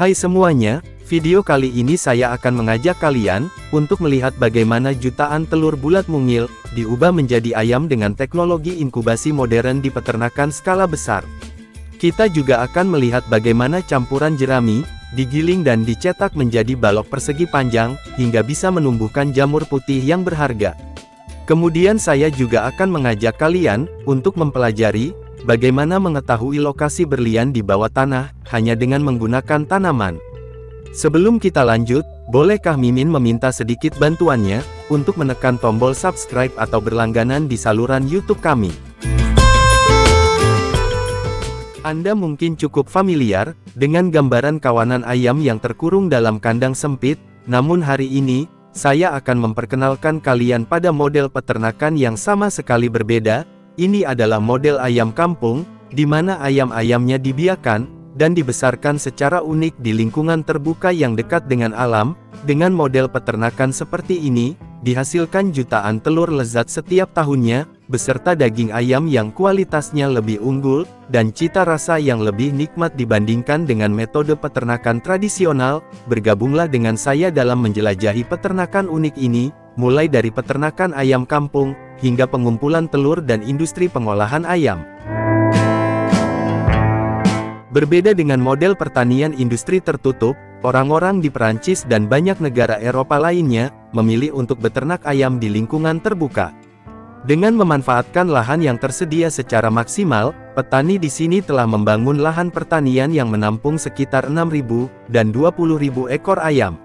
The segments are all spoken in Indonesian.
Hai semuanya, video kali ini saya akan mengajak kalian untuk melihat bagaimana jutaan telur bulat mungil diubah menjadi ayam dengan teknologi inkubasi modern di peternakan skala besar. Kita juga akan melihat bagaimana campuran jerami digiling dan dicetak menjadi balok persegi panjang hingga bisa menumbuhkan jamur putih yang berharga. Kemudian saya juga akan mengajak kalian untuk mempelajari bagaimana mengetahui lokasi berlian di bawah tanah, hanya dengan menggunakan tanaman. Sebelum kita lanjut, bolehkah Mimin meminta sedikit bantuannya, untuk menekan tombol subscribe atau berlangganan di saluran YouTube kami. Anda mungkin cukup familiar, dengan gambaran kawanan ayam yang terkurung dalam kandang sempit, namun hari ini, saya akan memperkenalkan kalian pada model peternakan yang sama sekali berbeda. Ini adalah model ayam kampung, di mana ayam-ayamnya dibiarkan dan dibesarkan secara unik di lingkungan terbuka yang dekat dengan alam. Dengan model peternakan seperti ini, dihasilkan jutaan telur lezat setiap tahunnya, beserta daging ayam yang kualitasnya lebih unggul, dan cita rasa yang lebih nikmat dibandingkan dengan metode peternakan tradisional. Bergabunglah dengan saya dalam menjelajahi peternakan unik ini, mulai dari peternakan ayam kampung, hingga pengumpulan telur dan industri pengolahan ayam. Berbeda dengan model pertanian industri tertutup, orang-orang di Perancis dan banyak negara Eropa lainnya, memilih untuk beternak ayam di lingkungan terbuka. Dengan memanfaatkan lahan yang tersedia secara maksimal, petani di sini telah membangun lahan pertanian yang menampung sekitar 6.000 dan 20.000 ekor ayam.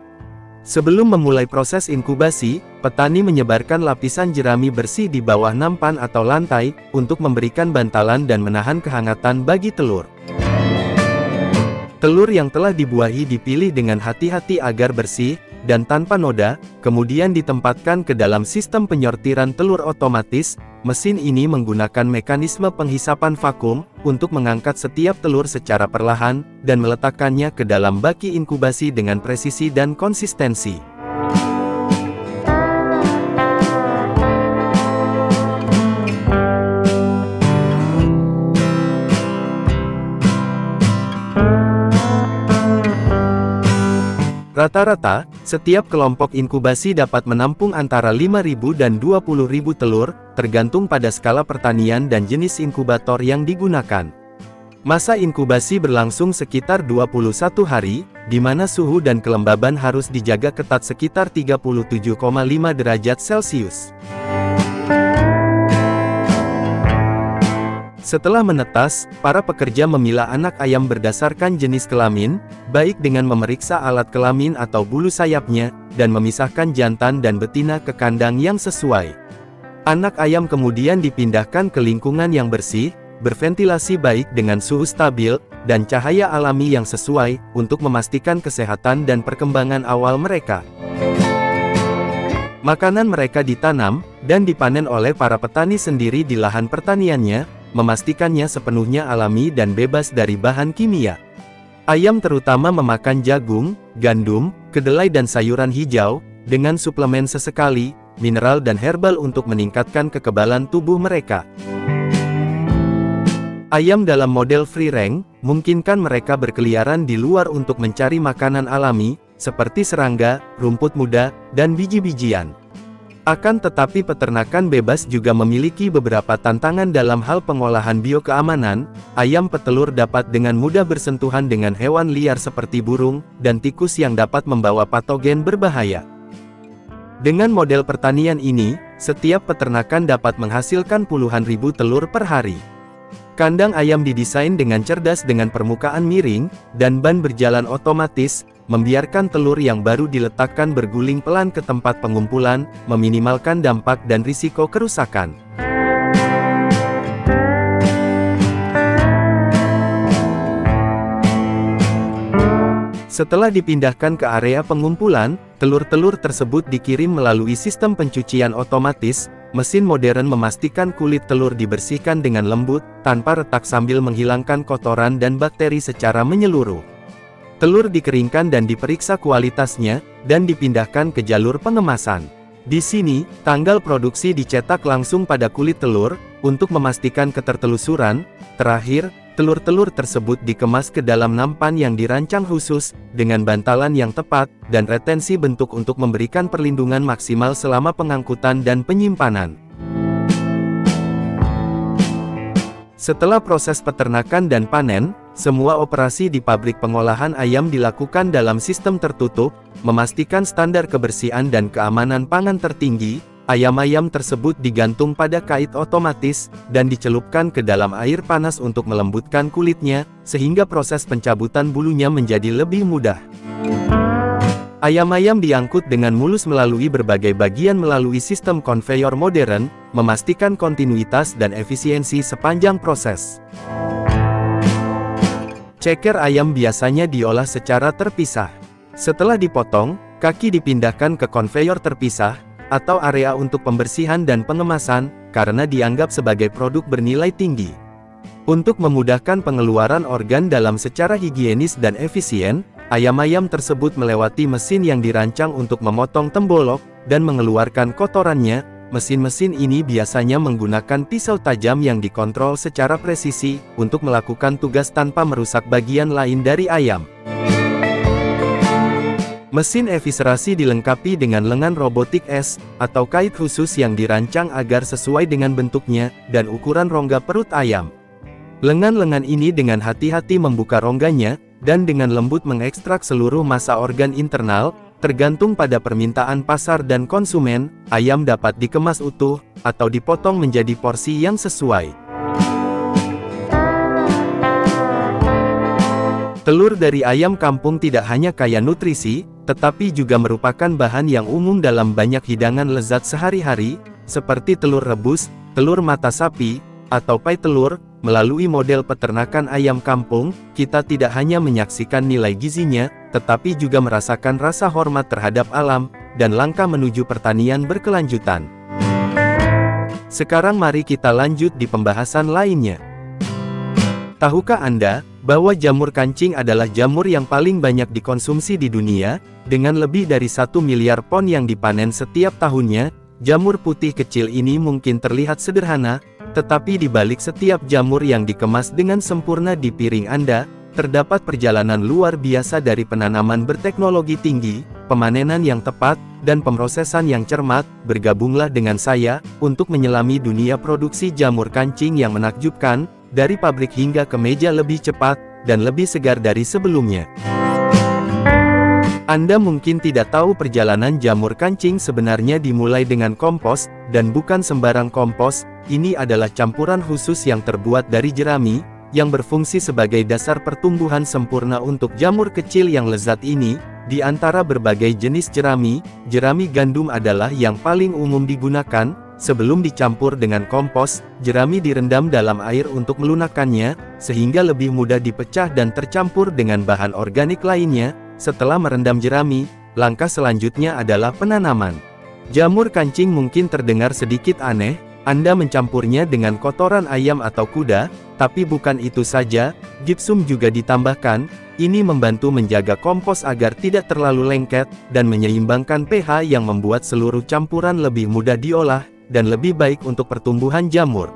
Sebelum memulai proses inkubasi, petani menyebarkan lapisan jerami bersih di bawah nampan atau lantai, untuk memberikan bantalan dan menahan kehangatan bagi telur. Telur yang telah dibuahi dipilih dengan hati-hati agar bersih, dan tanpa noda, kemudian ditempatkan ke dalam sistem penyortiran telur otomatis. Mesin ini menggunakan mekanisme penghisapan vakum, untuk mengangkat setiap telur secara perlahan, dan meletakkannya ke dalam baki inkubasi dengan presisi dan konsistensi. Rata-rata, setiap kelompok inkubasi dapat menampung antara 5.000 dan 20.000 telur, tergantung pada skala pertanian dan jenis inkubator yang digunakan. Masa inkubasi berlangsung sekitar 21 hari, di mana suhu dan kelembaban harus dijaga ketat sekitar 37,5 derajat Celcius. Setelah menetas, para pekerja memilah anak ayam berdasarkan jenis kelamin, baik dengan memeriksa alat kelamin atau bulu sayapnya, dan memisahkan jantan dan betina ke kandang yang sesuai. Anak ayam kemudian dipindahkan ke lingkungan yang bersih, berventilasi baik dengan suhu stabil, dan cahaya alami yang sesuai, untuk memastikan kesehatan dan perkembangan awal mereka. Makanan mereka ditanam, dan dipanen oleh para petani sendiri di lahan pertaniannya, memastikannya sepenuhnya alami dan bebas dari bahan kimia. Ayam terutama memakan jagung, gandum, kedelai dan sayuran hijau, dengan suplemen sesekali, mineral dan herbal untuk meningkatkan kekebalan tubuh mereka. Ayam dalam model free range, memungkinkan mereka berkeliaran di luar untuk mencari makanan alami, seperti serangga, rumput muda, dan biji-bijian. Akan tetapi peternakan bebas juga memiliki beberapa tantangan dalam hal pengolahan biokeamanan. Ayam petelur dapat dengan mudah bersentuhan dengan hewan liar seperti burung, dan tikus yang dapat membawa patogen berbahaya. Dengan model pertanian ini, setiap peternakan dapat menghasilkan puluhan ribu telur per hari. Kandang ayam didesain dengan cerdas dengan permukaan miring, dan ban berjalan otomatis, membiarkan telur yang baru diletakkan berguling pelan ke tempat pengumpulan, meminimalkan dampak dan risiko kerusakan. Setelah dipindahkan ke area pengumpulan, telur-telur tersebut dikirim melalui sistem pencucian otomatis. Mesin modern memastikan kulit telur dibersihkan dengan lembut, tanpa retak sambil menghilangkan kotoran dan bakteri secara menyeluruh. Telur dikeringkan dan diperiksa kualitasnya, dan dipindahkan ke jalur pengemasan. Di sini, tanggal produksi dicetak langsung pada kulit telur, untuk memastikan ketertelusuran. Terakhir, Telur-telur tersebut dikemas ke dalam nampan yang dirancang khusus, dengan bantalan yang tepat, dan retensi bentuk untuk memberikan perlindungan maksimal selama pengangkutan dan penyimpanan. Setelah proses peternakan dan panen, semua operasi di pabrik pengolahan ayam dilakukan dalam sistem tertutup, memastikan standar kebersihan dan keamanan pangan tertinggi. Ayam-ayam tersebut digantung pada kait otomatis, dan dicelupkan ke dalam air panas untuk melembutkan kulitnya, sehingga proses pencabutan bulunya menjadi lebih mudah. Ayam-ayam diangkut dengan mulus melalui berbagai bagian melalui sistem konveyor modern, memastikan kontinuitas dan efisiensi sepanjang proses. Ceker ayam biasanya diolah secara terpisah. Setelah dipotong, kaki dipindahkan ke konveyor terpisah, atau area untuk pembersihan dan pengemasan, karena dianggap sebagai produk bernilai tinggi. Untuk memudahkan pengeluaran organ dalam secara higienis dan efisien, ayam-ayam tersebut melewati mesin yang dirancang untuk memotong tembolok, dan mengeluarkan kotorannya. Mesin-mesin ini biasanya menggunakan pisau tajam yang dikontrol secara presisi, untuk melakukan tugas tanpa merusak bagian lain dari ayam. Mesin eviscerasi dilengkapi dengan lengan robotik S, atau kait khusus yang dirancang agar sesuai dengan bentuknya, dan ukuran rongga perut ayam. Lengan-lengan ini dengan hati-hati membuka rongganya, dan dengan lembut mengekstrak seluruh massa organ internal. Tergantung pada permintaan pasar dan konsumen, ayam dapat dikemas utuh, atau dipotong menjadi porsi yang sesuai. Telur dari ayam kampung tidak hanya kaya nutrisi, tetapi juga merupakan bahan yang umum dalam banyak hidangan lezat sehari-hari, seperti telur rebus, telur mata sapi, atau pai telur. Melalui model peternakan ayam kampung, kita tidak hanya menyaksikan nilai gizinya, tetapi juga merasakan rasa hormat terhadap alam, dan langkah menuju pertanian berkelanjutan. Sekarang mari kita lanjut di pembahasan lainnya. Tahukah Anda, bahwa jamur kancing adalah jamur yang paling banyak dikonsumsi di dunia, dengan lebih dari 1 miliar pon yang dipanen setiap tahunnya? Jamur putih kecil ini mungkin terlihat sederhana, tetapi di balik setiap jamur yang dikemas dengan sempurna di piring Anda, terdapat perjalanan luar biasa dari penanaman berteknologi tinggi, pemanenan yang tepat, dan pemrosesan yang cermat. Bergabunglah dengan saya, untuk menyelami dunia produksi jamur kancing yang menakjubkan, dari pabrik hingga ke meja lebih cepat, dan lebih segar dari sebelumnya. Anda mungkin tidak tahu perjalanan jamur kancing sebenarnya dimulai dengan kompos, dan bukan sembarang kompos. Ini adalah campuran khusus yang terbuat dari jerami, yang berfungsi sebagai dasar pertumbuhan sempurna untuk jamur kecil yang lezat ini. Di antara berbagai jenis jerami, jerami gandum adalah yang paling umum digunakan. Sebelum dicampur dengan kompos, jerami direndam dalam air untuk melunakkannya, sehingga lebih mudah dipecah dan tercampur dengan bahan organik lainnya. Setelah merendam jerami, langkah selanjutnya adalah penanaman. Jamur kancing mungkin terdengar sedikit aneh, Anda mencampurnya dengan kotoran ayam atau kuda, tapi bukan itu saja, gipsum juga ditambahkan. Ini membantu menjaga kompos agar tidak terlalu lengket, dan menyeimbangkan pH yang membuat seluruh campuran lebih mudah diolah, dan lebih baik untuk pertumbuhan jamur.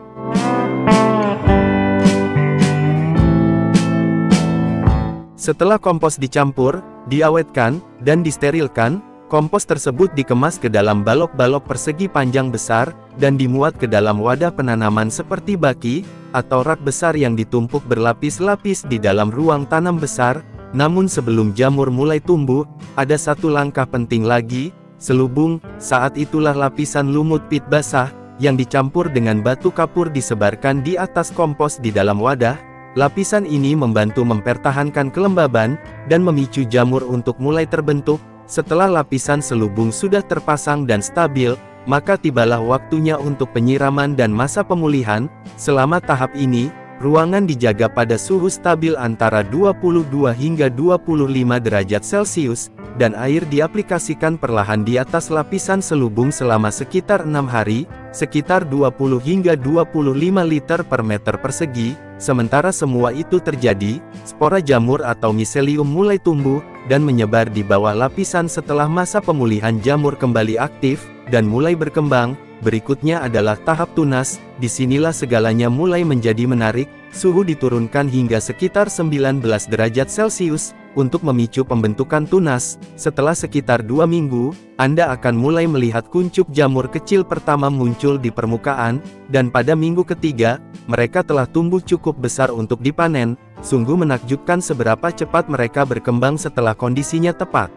Setelah kompos dicampur, diawetkan, dan disterilkan, kompos tersebut dikemas ke dalam balok-balok persegi panjang besar, dan dimuat ke dalam wadah penanaman seperti baki, atau rak besar yang ditumpuk berlapis-lapis di dalam ruang tanam besar. Namun sebelum jamur mulai tumbuh, ada satu langkah penting lagi, selubung. Saat itulah lapisan lumut pit basah, yang dicampur dengan batu kapur disebarkan di atas kompos di dalam wadah. Lapisan ini membantu mempertahankan kelembaban, dan memicu jamur untuk mulai terbentuk. Setelah lapisan selubung sudah terpasang dan stabil, maka tibalah waktunya untuk penyiraman dan masa pemulihan. Selama tahap ini, ruangan dijaga pada suhu stabil antara 22 hingga 25 derajat Celcius, dan air diaplikasikan perlahan di atas lapisan selubung selama sekitar 6 hari, sekitar 20 hingga 25 liter per meter persegi. Sementara semua itu terjadi, spora jamur atau miselium mulai tumbuh, dan menyebar di bawah lapisan. Setelah masa pemulihan jamur kembali aktif, dan mulai berkembang, Berikutnya adalah tahap tunas, disinilah segalanya mulai menjadi menarik, suhu diturunkan hingga sekitar 19 derajat Celcius, untuk memicu pembentukan tunas. Setelah sekitar 2 minggu, Anda akan mulai melihat kuncup jamur kecil pertama muncul di permukaan, dan pada minggu ketiga, mereka telah tumbuh cukup besar untuk dipanen. Sungguh menakjubkan seberapa cepat mereka berkembang setelah kondisinya tepat.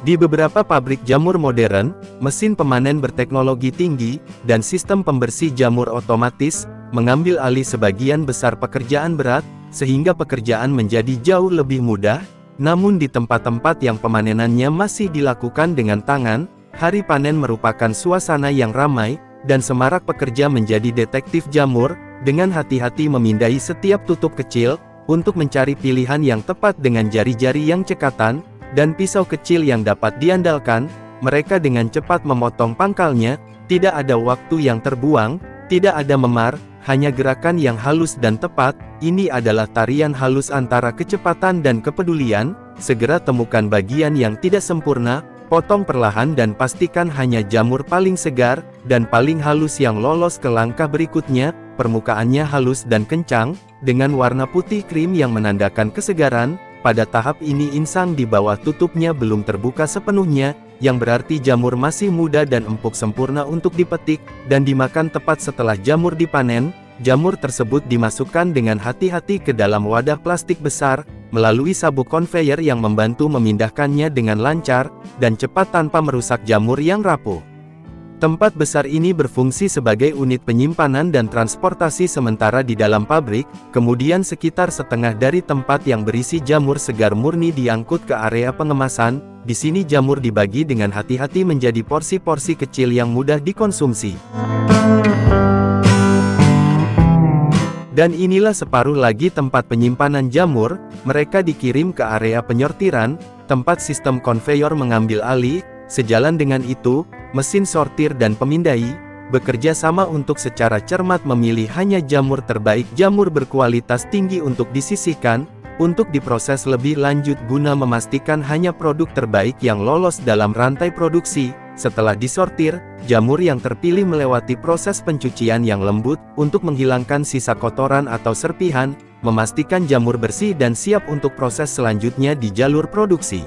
Di beberapa pabrik jamur modern, mesin pemanen berteknologi tinggi, dan sistem pembersih jamur otomatis, mengambil alih sebagian besar pekerjaan berat, sehingga pekerjaan menjadi jauh lebih mudah. Namun di tempat-tempat yang pemanenannya masih dilakukan dengan tangan, hari panen merupakan suasana yang ramai, dan semarak pekerja menjadi detektif jamur, dengan hati-hati memindai setiap tutup kecil, untuk mencari pilihan yang tepat dengan jari-jari yang cekatan, dan pisau kecil yang dapat diandalkan. Mereka dengan cepat memotong pangkalnya, tidak ada waktu yang terbuang, tidak ada memar, hanya gerakan yang halus dan tepat. Ini adalah tarian halus antara kecepatan dan kepedulian. Segera temukan bagian yang tidak sempurna, potong perlahan dan pastikan hanya jamur paling segar, dan paling halus yang lolos ke langkah berikutnya. Permukaannya halus dan kencang, dengan warna putih krim yang menandakan kesegaran. Pada tahap ini insang di bawah tutupnya belum terbuka sepenuhnya, yang berarti jamur masih muda dan empuk sempurna untuk dipetik, dan dimakan tepat setelah jamur dipanen. Jamur tersebut dimasukkan dengan hati-hati ke dalam wadah plastik besar, melalui sabuk konveyor yang membantu memindahkannya dengan lancar, dan cepat tanpa merusak jamur yang rapuh. Tempat besar ini berfungsi sebagai unit penyimpanan dan transportasi sementara di dalam pabrik, kemudian sekitar setengah dari tempat yang berisi jamur segar murni diangkut ke area pengemasan. Di sini jamur dibagi dengan hati-hati menjadi porsi-porsi kecil yang mudah dikonsumsi. Dan inilah separuh lagi tempat penyimpanan jamur. Mereka dikirim ke area penyortiran, tempat sistem konveyor mengambil alih. Sejalan dengan itu, mesin sortir dan pemindai bekerja sama untuk secara cermat memilih hanya jamur terbaik, jamur berkualitas tinggi untuk disisihkan, untuk diproses lebih lanjut guna memastikan hanya produk terbaik yang lolos dalam rantai produksi. Setelah disortir, jamur yang terpilih melewati proses pencucian yang lembut, untuk menghilangkan sisa kotoran atau serpihan, memastikan jamur bersih dan siap untuk proses selanjutnya di jalur produksi.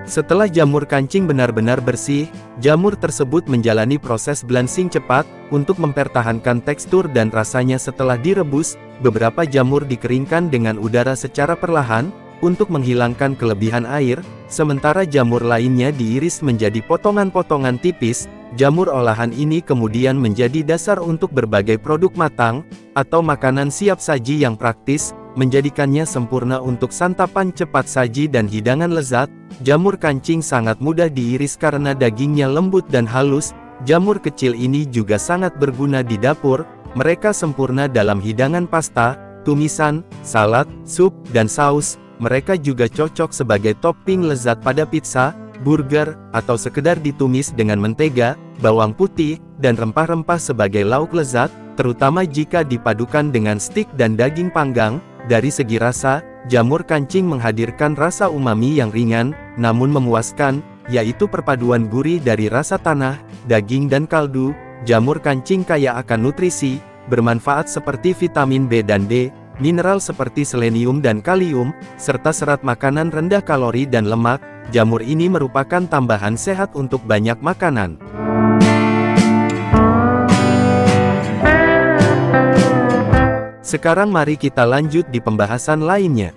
Setelah jamur kancing benar-benar bersih, jamur tersebut menjalani proses balancing cepat, untuk mempertahankan tekstur dan rasanya setelah direbus. Beberapa jamur dikeringkan dengan udara secara perlahan, untuk menghilangkan kelebihan air, sementara jamur lainnya diiris menjadi potongan-potongan tipis. Jamur olahan ini kemudian menjadi dasar untuk berbagai produk matang, atau makanan siap saji yang praktis, menjadikannya sempurna untuk santapan cepat saji dan hidangan lezat. Jamur kancing sangat mudah diiris karena dagingnya lembut dan halus. Jamur kecil ini juga sangat berguna di dapur. Mereka sempurna dalam hidangan pasta, tumisan, salad, sup, dan saus. Mereka juga cocok sebagai topping lezat pada pizza, burger, atau sekedar ditumis dengan mentega, bawang putih, dan rempah-rempah sebagai lauk lezat, terutama jika dipadukan dengan stik dan daging panggang. Dari segi rasa, jamur kancing menghadirkan rasa umami yang ringan, namun memuaskan, yaitu perpaduan gurih dari rasa tanah, daging dan kaldu. Jamur kancing kaya akan nutrisi, bermanfaat seperti vitamin B dan D, mineral seperti selenium dan kalium, serta serat makanan rendah kalori dan lemak. Jamur ini merupakan tambahan sehat untuk banyak makanan. Sekarang mari kita lanjut di pembahasan lainnya.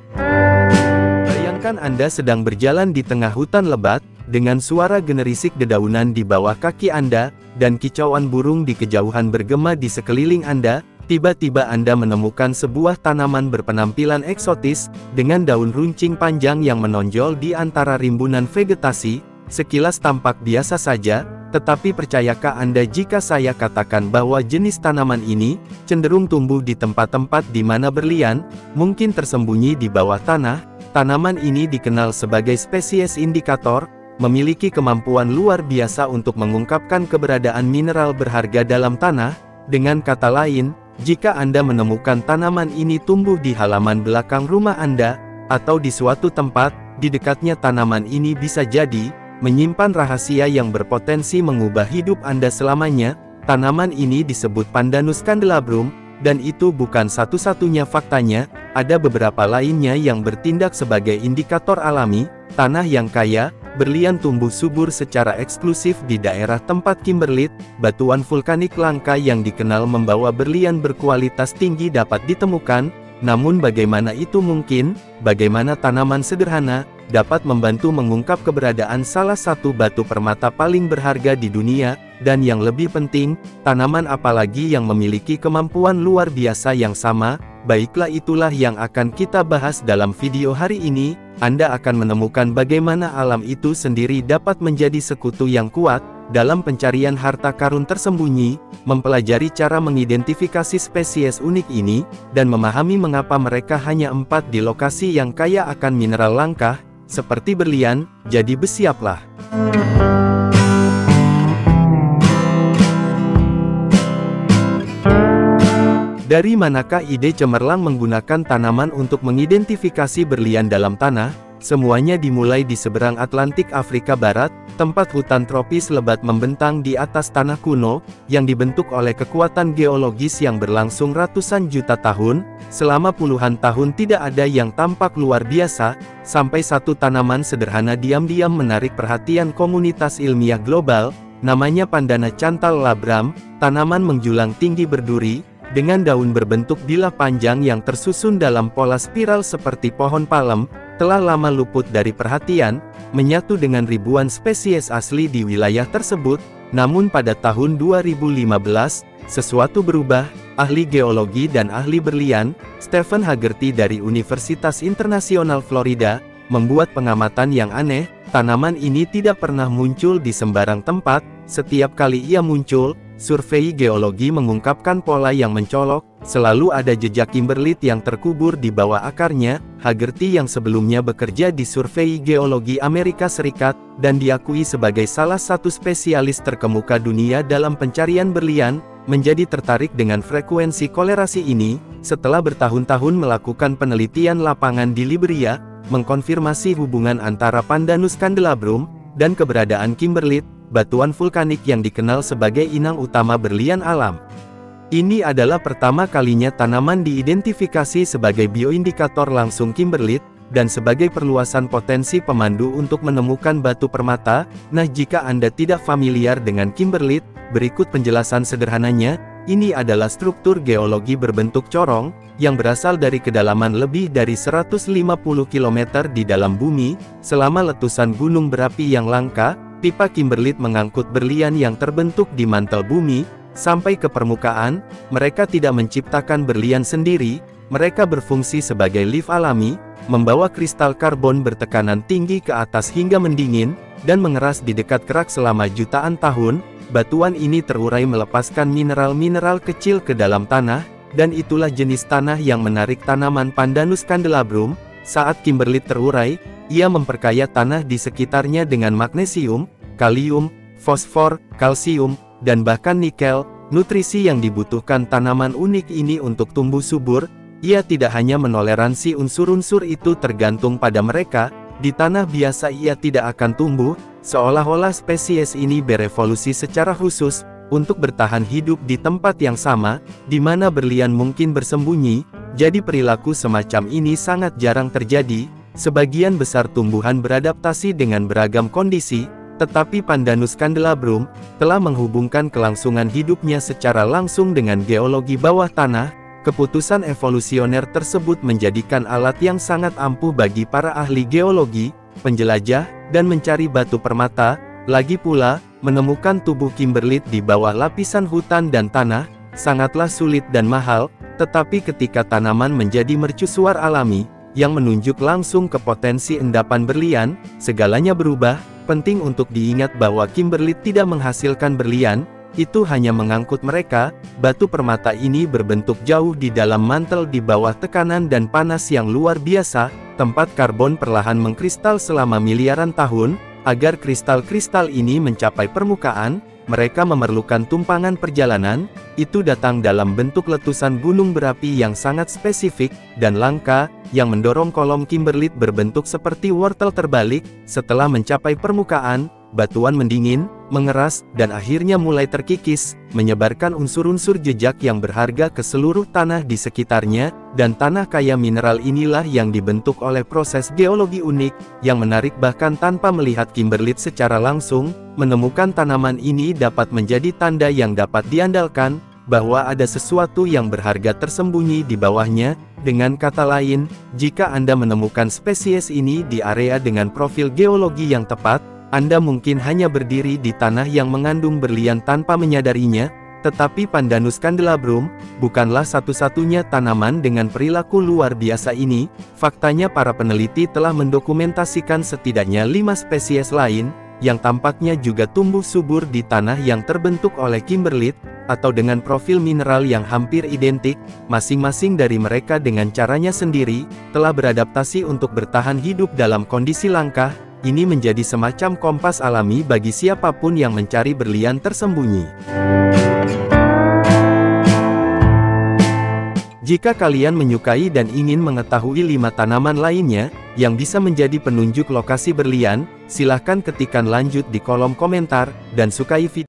Bayangkan Anda sedang berjalan di tengah hutan lebat, dengan suara gemerisik dedaunan di bawah kaki Anda, dan kicauan burung di kejauhan bergema di sekeliling Anda. Tiba-tiba Anda menemukan sebuah tanaman berpenampilan eksotis, dengan daun runcing panjang yang menonjol di antara rimbunan vegetasi. Sekilas tampak biasa saja, tetapi percayakah Anda jika saya katakan bahwa jenis tanaman ini cenderung tumbuh di tempat-tempat di mana berlian, mungkin tersembunyi di bawah tanah? Tanaman ini dikenal sebagai spesies indikator, memiliki kemampuan luar biasa untuk mengungkapkan keberadaan mineral berharga dalam tanah. Dengan kata lain, jika Anda menemukan tanaman ini tumbuh di halaman belakang rumah Anda, atau di suatu tempat, di dekatnya tanaman ini bisa jadi menyimpan rahasia yang berpotensi mengubah hidup Anda selamanya. Tanaman ini disebut Pandanus candelabrum, dan itu bukan satu-satunya faktanya, ada beberapa lainnya yang bertindak sebagai indikator alami. Tanah yang kaya, berlian tumbuh subur secara eksklusif di daerah tempat kimberlite, batuan vulkanik langka yang dikenal membawa berlian berkualitas tinggi dapat ditemukan. Namun bagaimana itu mungkin? Bagaimana tanaman sederhana dapat membantu mengungkap keberadaan salah satu batu permata paling berharga di dunia? Dan yang lebih penting, tanaman apalagi yang memiliki kemampuan luar biasa yang sama? Baiklah, itulah yang akan kita bahas dalam video hari ini. Anda akan menemukan bagaimana alam itu sendiri dapat menjadi sekutu yang kuat dalam pencarian harta karun tersembunyi, mempelajari cara mengidentifikasi spesies unik ini, dan memahami mengapa mereka hanya 4 di lokasi yang kaya akan mineral langka, seperti berlian. Jadi bersiaplah. Dari manakah ide cemerlang menggunakan tanaman untuk mengidentifikasi berlian dalam tanah? Semuanya dimulai di seberang Atlantik Afrika Barat, tempat hutan tropis lebat membentang di atas tanah kuno, yang dibentuk oleh kekuatan geologis yang berlangsung ratusan juta tahun. Selama puluhan tahun tidak ada yang tampak luar biasa, sampai satu tanaman sederhana diam-diam menarik perhatian komunitas ilmiah global, namanya Pandana candelabrum. Tanaman menjulang tinggi berduri, dengan daun berbentuk bilah panjang yang tersusun dalam pola spiral seperti pohon palem, telah lama luput dari perhatian, menyatu dengan ribuan spesies asli di wilayah tersebut. Namun pada tahun 2015, sesuatu berubah. Ahli geologi dan ahli berlian, Stephen Haggerty dari Universitas Internasional Florida, membuat pengamatan yang aneh. Tanaman ini tidak pernah muncul di sembarang tempat. Setiap kali ia muncul, survei geologi mengungkapkan pola yang mencolok. Selalu ada jejak kimberlite yang terkubur di bawah akarnya. Haggerty yang sebelumnya bekerja di Survei Geologi Amerika Serikat, dan diakui sebagai salah satu spesialis terkemuka dunia dalam pencarian berlian, menjadi tertarik dengan frekuensi kolerasi ini. Setelah bertahun-tahun melakukan penelitian lapangan di Liberia, mengkonfirmasi hubungan antara Pandanus candelabrum dan keberadaan kimberlite, batuan vulkanik yang dikenal sebagai inang utama berlian alam. Ini adalah pertama kalinya tanaman diidentifikasi sebagai bioindikator langsung kimberlite, dan sebagai perluasan potensi pemandu untuk menemukan batu permata. Nah, jika Anda tidak familiar dengan kimberlite, berikut penjelasan sederhananya. Ini adalah struktur geologi berbentuk corong, yang berasal dari kedalaman lebih dari 150 km di dalam bumi. Selama letusan gunung berapi yang langka, pipa kimberlite mengangkut berlian yang terbentuk di mantel bumi, sampai ke permukaan. Mereka tidak menciptakan berlian sendiri, mereka berfungsi sebagai lift alami, membawa kristal karbon bertekanan tinggi ke atas hingga mendingin, dan mengeras di dekat kerak selama jutaan tahun. Batuan ini terurai melepaskan mineral-mineral kecil ke dalam tanah, dan itulah jenis tanah yang menarik tanaman Pandanus candelabrum. Saat kimberlite terurai, ia memperkaya tanah di sekitarnya dengan magnesium, kalium, fosfor, kalsium, dan bahkan nikel. Nutrisi yang dibutuhkan tanaman unik ini untuk tumbuh subur. Ia tidak hanya menoleransi unsur-unsur itu tergantung pada mereka. Di tanah biasa ia tidak akan tumbuh, seolah-olah spesies ini berevolusi secara khusus untuk bertahan hidup di tempat yang sama, di mana berlian mungkin bersembunyi. Jadi perilaku semacam ini sangat jarang terjadi. Sebagian besar tumbuhan beradaptasi dengan beragam kondisi, tetapi Pandanus candelabrum telah menghubungkan kelangsungan hidupnya secara langsung dengan geologi bawah tanah. Keputusan evolusioner tersebut menjadikan alat yang sangat ampuh bagi para ahli geologi, penjelajah, dan mencari batu permata. Lagi pula, menemukan tubuh kimberlite di bawah lapisan hutan dan tanah sangatlah sulit dan mahal. Tetapi ketika tanaman menjadi mercusuar alami yang menunjuk langsung ke potensi endapan berlian, segalanya berubah. Penting untuk diingat bahwa kimberlite tidak menghasilkan berlian, itu hanya mengangkut mereka. Batu permata ini berbentuk jauh di dalam mantel di bawah tekanan dan panas yang luar biasa. Tempat karbon perlahan mengkristal selama miliaran tahun. Agar kristal-kristal ini mencapai permukaan, mereka memerlukan tumpangan perjalanan, itu datang dalam bentuk letusan gunung berapi yang sangat spesifik, dan langka, yang mendorong kolom kimberlit berbentuk seperti wortel terbalik. Setelah mencapai permukaan, batuan mendingin, mengeras, dan akhirnya mulai terkikis, menyebarkan unsur-unsur jejak yang berharga ke seluruh tanah di sekitarnya, dan tanah kaya mineral inilah yang dibentuk oleh proses geologi unik, yang menarik. Bahkan tanpa melihat kimberlit secara langsung, menemukan tanaman ini dapat menjadi tanda yang dapat diandalkan, bahwa ada sesuatu yang berharga tersembunyi di bawahnya. Dengan kata lain, jika Anda menemukan spesies ini di area dengan profil geologi yang tepat, Anda mungkin hanya berdiri di tanah yang mengandung berlian tanpa menyadarinya. Tetapi Pandanus candelabrum bukanlah satu-satunya tanaman dengan perilaku luar biasa ini. Faktanya para peneliti telah mendokumentasikan setidaknya 5 spesies lain, yang tampaknya juga tumbuh subur di tanah yang terbentuk oleh kimberlit, atau dengan profil mineral yang hampir identik. Masing-masing dari mereka dengan caranya sendiri, telah beradaptasi untuk bertahan hidup dalam kondisi langka. Ini menjadi semacam kompas alami bagi siapapun yang mencari berlian tersembunyi. Jika kalian menyukai dan ingin mengetahui 5 tanaman lainnya, yang bisa menjadi penunjuk lokasi berlian, silahkan ketikkan lanjut di kolom komentar, dan sukai video